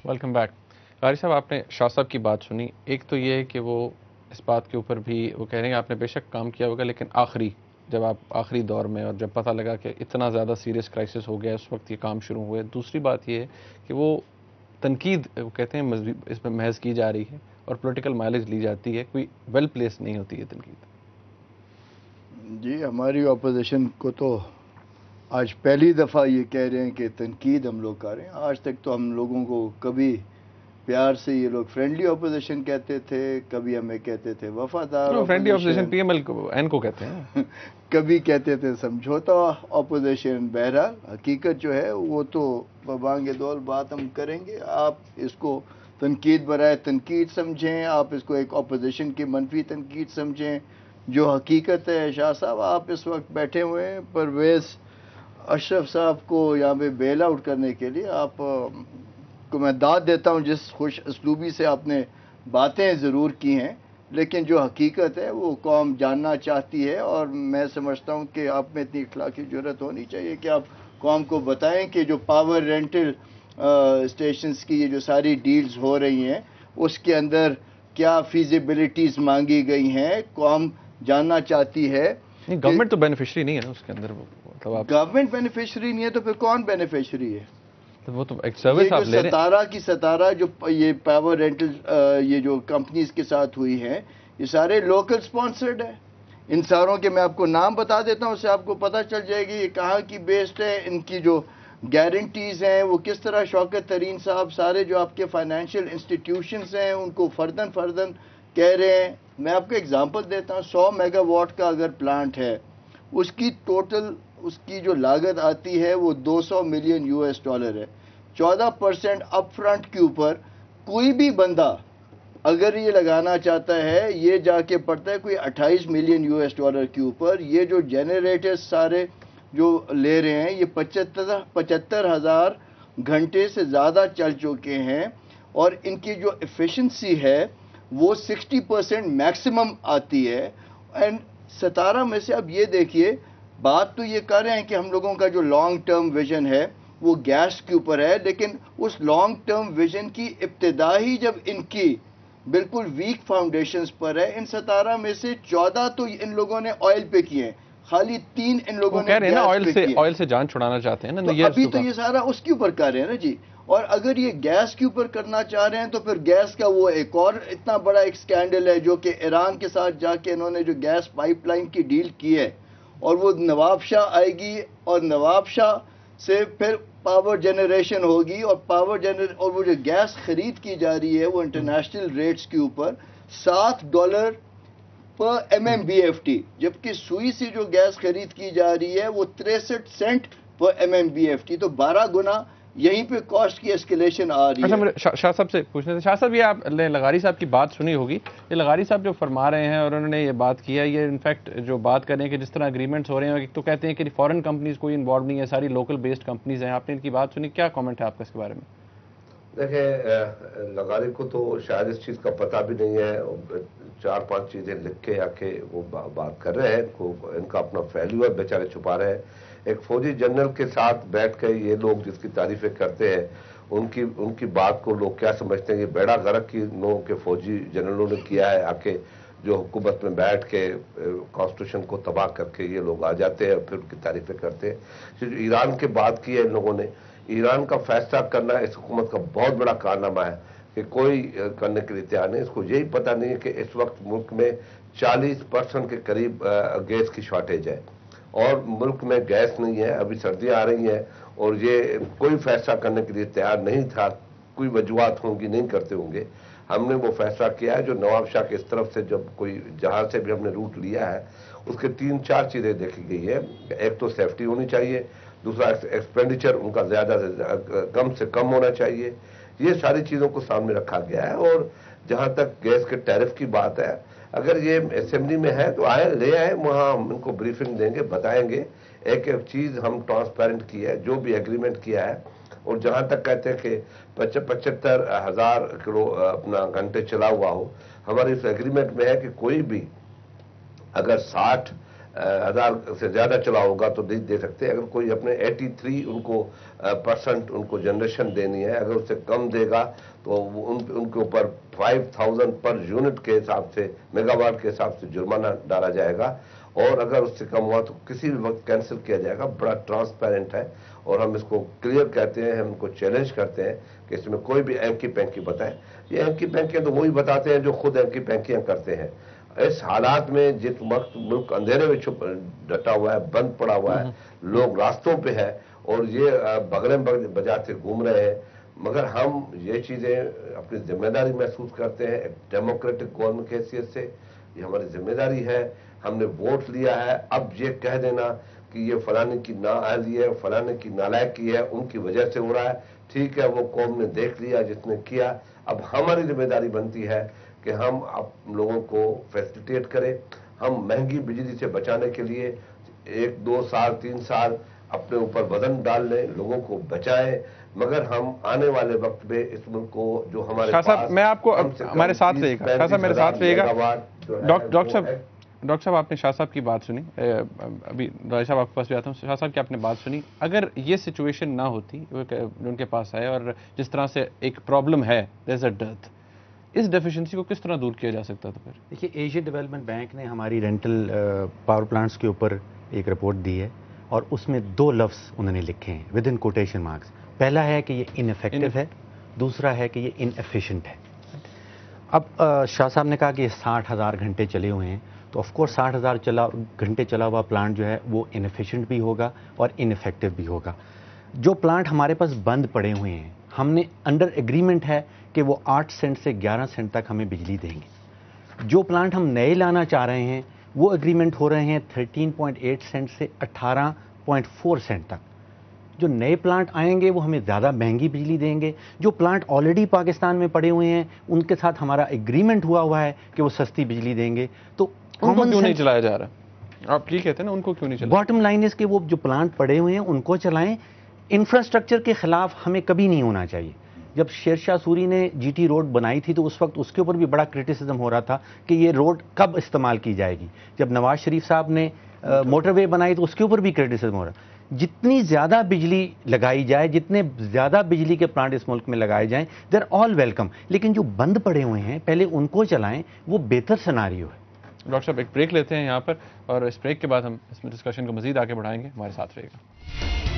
Welcome back. قاری صاحب آپ نے شاہ صاحب کی بات سنی. ایک تو یہ ہے کہ وہ اس بات کے اوپر بھی وہ کہہ رہے ہیں آپ نے بے شک کام کیا ہوگا لیکن جب آپ آخری دور میں اور جب پتہ لگا کہ اتنا زیادہ سیریس کرائسس ہو گیا اس وقت یہ کام شروع ہوئے. دوسری بات یہ ہے کہ وہ تنقید وہ کہتے ہیں اس میں محض کی جا رہی ہے اور پولیٹیکل مائلیج لی جاتی ہے, کوئی ویل پلیس نہیں ہوتی ہے تنقید. جی ہماری اپوزیشن کو تو آج پہلی دفعہ یہ کہہ رہے ہیں کہ تنقید ہم لوگ کر رہے ہیں. آج تک تو ہم لوگوں کو کبھی پیار سے یہ لوگ فرینڈلی اپوزیشن کہتے تھے, کبھی ہمیں کہتے تھے وفادار فرینڈلی اپوزیشن اپوزیشن, PML کو کہتے ہیں, کبھی کہتے تھے سمجھوتا اپوزیشن. بہرحال حقیقت جو ہے وہ تو ببانگ دول بات ہم کریں گے. آپ اس کو تنقید برائے تنقید سمجھیں, آپ اس کو ایک اپوزیشن کی منفی تنقید سمجھیں. جو حقیقت ہے شاہ صاحب, آپ اس وقت بیٹھے ہوئے ہیں پرویز اشرف صاحب کو یہاں پہ بیل آؤٹ کرنے کے لیے. آپ کو میں داد دیتا ہوں جس خوش اسلوبی سے آپ نے باتیں ضرور کی ہیں, لیکن جو حقیقت ہے وہ قوم جاننا چاہتی ہے. اور میں سمجھتا ہوں کہ آپ میں اتنی اخلاقی جرت ہونی چاہیے کہ آپ قوم کو بتائیں کہ جو پاور رینٹل اسٹیشنز کی یہ جو ساری ڈیلز ہو رہی ہیں اس کے اندر کیا فیزیبلٹیز مانگی گئی ہیں. قوم جاننا چاہتی ہے. گورنمنٹ تو بینیفیشری نہیں ہے نا اس کے اندر. گورنمنٹ بینیفیشری نہیں ہے تو پھر کون بینیفیشری ہے؟ وہ تو ایک سروس آپ لے رہے ہیں. ستارہ کی ستارہ جو یہ پاور رینٹل یہ جو کمپنیز کے ساتھ ہوئی ہیں یہ سارے لوکل سپانسرڈ ہیں. ان ساروں کے میں آپ کو نام بتا دیتا ہوں, اس سے آپ کو پتہ چل جائے گی یہ کہاں کی بیسڈ ہے. ان کی جو گارنٹیز ہیں وہ کس طرح شوکت ترین صاحب سارے جو آپ کے فائنینشیل انسٹیٹیوشنز ہیں ان کو فردن کہہ رہے ہیں. میں آپ کو اگزامپل دیتا ہوں, 100 میگا واٹ کا اگر پلانٹ ہے اس کی ٹوٹل اس کی جو لاگت آتی ہے وہ $200 ملین ہے. 14% اپ فرنٹ کے اوپر کوئی بھی بندہ اگر یہ لگانا چاہتا ہے یہ جا کے پڑتا ہے کوئی $28 ملین کے اوپر. یہ جو جنریٹر سارے جو لے رہے ہیں یہ 75,000 گھنٹے سے زیادہ چل چکے ہیں اور ان کی جو ایفیشنسی ہے وہ 60% میکسیمم آتی ہے. اینڈ 17 میں سے اب یہ دیکھیے بات تو یہ کر رہے ہیں کہ ہم لوگوں کا جو لانگ ٹرم ویژن ہے وہ گیس کے اوپر ہے, لیکن اس لانگ ٹرم ویژن کی ابتدا ہی جب ان کی بالکل ویک فاؤنڈیشنز پر ہے. ان 17 میں سے 14 تو ان لوگوں نے آئل پہ کیے ہیں, خالی 3 ان لوگوں نے گیس پہ کیے. آئل سے جان چھڑانا چاہتے ہیں نا, تو ابھی تو یہ سارا اس کے اوپر کر رہے ہیں نا جی. اور اگر یہ گیس کے اوپر کرنا چاہ رہے ہیں تو پھر گیس کا وہ ایک اور اتنا بڑا ایک سکینڈل ہے جو کہ ایران کے ساتھ جا کے انہوں نے جو گیس پائپ لائن کی ڈیل کی ہے اور وہ نواب شاہ آئے گی اور نواب شاہ سے پھر پاور جنریشن ہوگی اور اور وہ جو گیس خرید کی جا رہی ہے وہ انٹرنیشنل ریٹس کے اوپر $7 پر MMBFT, جبکہ سوئی سے جو گیس خرید کی جا رہی ہے وہ 63 سینٹ پر MMBFT. تو 12 گنا یہیں پہ کاسٹ کی اسکیلیشن آ رہی ہے. شاہ صاحب سے پوچھنا تھا. شاہ صاحب یہ آپ نے لغاری صاحب کی بات سنی ہوگی. یہ لغاری صاحب جو فرما رہے ہیں اور انہوں نے یہ بات کیا, یہ انفیکٹ جو بات کر رہے ہیں کہ جس طرح اگریمنٹس ہو رہے ہیں, ایک تو کہتے ہیں کہ فارن کمپنیز کوئی انوالو نہیں ہے, ساری لوکل بیسڈ کمپنیز ہیں. آپ نے ان کی بات سنی, کیا کامنٹ ہے آپ کا اس کے بارے میں؟ دیکھیں لغاری کو تو شاید اس چیز کا پتہ بھی نہیں ہے. 4-5 چیزیں لکھ کے آ کے وہ بات کر رہے ہیں, ان کا اپنا فیلو ہے, بیچارے چھپا رہے ہیں. ایک فوجی جنرل کے ساتھ بیٹھ کے یہ لوگ جس کی تعریفیں کرتے ہیں ان کی بات کو لوگ کیا سمجھتے ہیں. یہ بیڑا غرق کی نو کے فوجی جنرلوں نے کیا ہے آ کے, جو حکومت میں بیٹھ کے کانسٹیٹیوشن کو تباہ کر کے یہ لوگ آ جاتے ہیں اور پھر ان کی تعریفیں کرتے ہیں. جو ایران کی بات کی ہے ان لوگوں نے, ایران کا فیصلہ کرنا اس حکومت کا بہت بڑا کارنامہ ہے کہ کوئی کرنے کے لیے تیار نہیں. اس کو یہی پتہ نہیں ہے کہ اس وقت ملک میں 40% کے قریب گیس کی شارٹیج ہے اور ملک میں گیس نہیں ہے. ابھی سردیاں آ رہی ہیں اور یہ کوئی فیصلہ کرنے کے لیے تیار نہیں تھا. کوئی وجوہات ہوں گی, نہیں کرتے ہوں گے. ہم نے وہ فیصلہ کیا ہے جو نواب شاہ کی اس طرف سے جب کوئی جہاں سے بھی ہم نے روٹ لیا ہے اس کے 3-4 چیزیں دیکھی گئی ہے. ایک تو سیفٹی ہونی چاہیے, دوسرا ایکسپینڈیچر ان کا زیادہ سے کم سے کم ہونا چاہیے. یہ ساری چیزوں کو سامنے رکھا گیا ہے. اور جہاں تک گیس کے ٹیرف کی بات ہے, اگر یہ اسمبلی میں ہے تو آئیں لے آئیں, وہاں ہم ان کو بریفنگ دیں گے, بتائیں گے. ایک چیز ہم ٹرانسپیرنٹ کی ہے, جو بھی ایگریمنٹ کیا ہے. اور جہاں تک کہتے ہیں کہ 75,000 کلو اپنا گھنٹے چلا ہوا ہو, ہمارے اس ایگریمنٹ میں ہے کہ کوئی بھی اگر 60 1000 سے زیادہ چلا ہوگا تو نہیں دے سکتے. اگر کوئی اپنے 83 ان کو % ان کو جنریشن دینی ہے, اگر اس سے کم دے گا تو ان کے اوپر 5000 پر یونٹ کے حساب سے, میگا واٹ کے حساب سے جرمانہ ڈالا جائے گا, اور اگر اس سے کم ہوا تو کسی بھی وقت کینسل کیا جائے گا. بڑا ٹرانسپیرنٹ ہے, اور ہم اس کو کلیئر کہتے ہیں, ہم کو چیلنج کرتے ہیں کہ اس میں کوئی بھی اینکی پینکی بتائے. یہ اینکی پینکیاں تو وہی بتاتے ہیں جو خود اینکی پینکیاں کرتے ہیں. اس حالات میں جس وقت ملک اندھیرے میں ڈٹا ہوا ہے, بند پڑا ہوا ہے, لوگ راستوں پہ ہے اور یہ بغلیں بجاتے گھوم رہے ہیں, مگر ہم یہ چیزیں اپنی ذمہ داری محسوس کرتے ہیں ایک ڈیموکریٹک گورنمنٹ کی حیثیت سے. یہ ہماری ذمہ داری ہے, ہم نے ووٹ لیا ہے. اب یہ کہہ دینا کہ یہ فلانے کی نااہلی ہے, فلانے کی نالائکی ہے, ان کی وجہ سے ہو رہا ہے, ٹھیک ہے, وہ قوم نے دیکھ لیا جس نے کیا. اب ہماری ذمہ داری بنتی ہے کہ ہم لوگوں کو فیسیلیٹیٹ کریں. ہم مہنگی بجلی سے بچانے کے لیے 1 2 سال 3 سال اپنے اوپر وزن ڈال لیں, لوگوں کو بچائیں, مگر ہم آنے والے وقت میں اس ملک کو جو ہمارے شاہ صاحب, میں آپ کو ہمارے ساتھ رہے گا, شاہ صاحب میرے ساتھ رہے گا. ڈاکٹر صاحب آپ نے شاہ صاحب کی بات سنی, ابھی راجہ صاحب آپ کے پاس بھی آتا ہوں. شاہ صاحب کی آپ نے بات سنی, اگر یہ سچویشن نہ ہوتی ان کے پاس آئے اور جس طرح سے ایک پرابلم ہے, دیر از اے ڈیتھ, اس ڈیفیشنسی کو کس طرح دور کیا جا سکتا تھا پھر؟ دیکھیے, ایشین ڈیولپمنٹ بینک نے ہماری رینٹل پاور پلانٹس کے اوپر ایک رپورٹ دی ہے, اور اس میں 2 لفظ انہوں نے لکھے ہیں ود ان کوٹیشن مارکس. پہلا ہے کہ یہ ان افیکٹو ہے, دوسرا ہے کہ یہ ان ایفیشینٹ ہے. اب شاہ صاحب نے کہا کہ یہ 60,000 گھنٹے چلے ہوئے ہیں, تو آف کورس 60,000 گھنٹے چلا ہوا پلانٹ جو ہے وہ ان ایفیشینٹ بھی ہوگا اور ان افیکٹو بھی ہوگا. جو پلانٹ ہمارے پاس بند پڑے ہوئے ہیں, ہم نے انڈر ایگریمنٹ ہے کہ وہ 8 سینٹ سے 11 سینٹ تک ہمیں بجلی دیں گے. جو پلانٹ ہم نئے لانا چاہ رہے ہیں وہ ایگریمنٹ ہو رہے ہیں 13.8 سینٹ سے 18.4 سینٹ تک. جو نئے پلانٹ آئیں گے وہ ہمیں زیادہ مہنگی بجلی دیں گے. جو پلانٹ آلریڈی پاکستان میں پڑے ہوئے ہیں ان کے ساتھ ہمارا ایگریمنٹ ہوا ہے کہ وہ سستی بجلی دیں گے. تو ان کو کیوں نہیں چلایا جا رہا؟ آپ یہ کہتے ہیں نا, ان کو کیوں نہیں چلایا؟ باٹم لائن اس کے وہ جو پلانٹ پڑے ہوئے ہیں ان کو چلائیں. انفراسٹرکچر کے خلاف ہمیں کبھی نہیں ہونا چاہیے. جب شیر شاہ سوری نے جی ٹی روڈ بنائی تھی تو اس وقت اس کے اوپر بھی بڑا کرٹیسزم ہو رہا تھا کہ یہ روڈ کب استعمال کی جائے گی. جب نواز شریف صاحب نے موٹر وے بنائی تو اس کے اوپر بھی کرٹیسزم ہو رہا. جتنی زیادہ بجلی لگائی جائے, جتنے زیادہ بجلی کے پلانٹ اس ملک میں لگائے جائیں, دے آر آل ویلکم. لیکن جو بند پڑے ہوئے ہیں پہلے ان کو چلائیں, وہ بہتر سیناریو ہے. ڈاکٹر صاحب ایک بریک لیتے ہیں یہاں پر, اور اس بریک کے بعد ہم اس میں ڈسکشن کو مزید آگے بڑھائیں گے. ہمارے ساتھ رہے گا.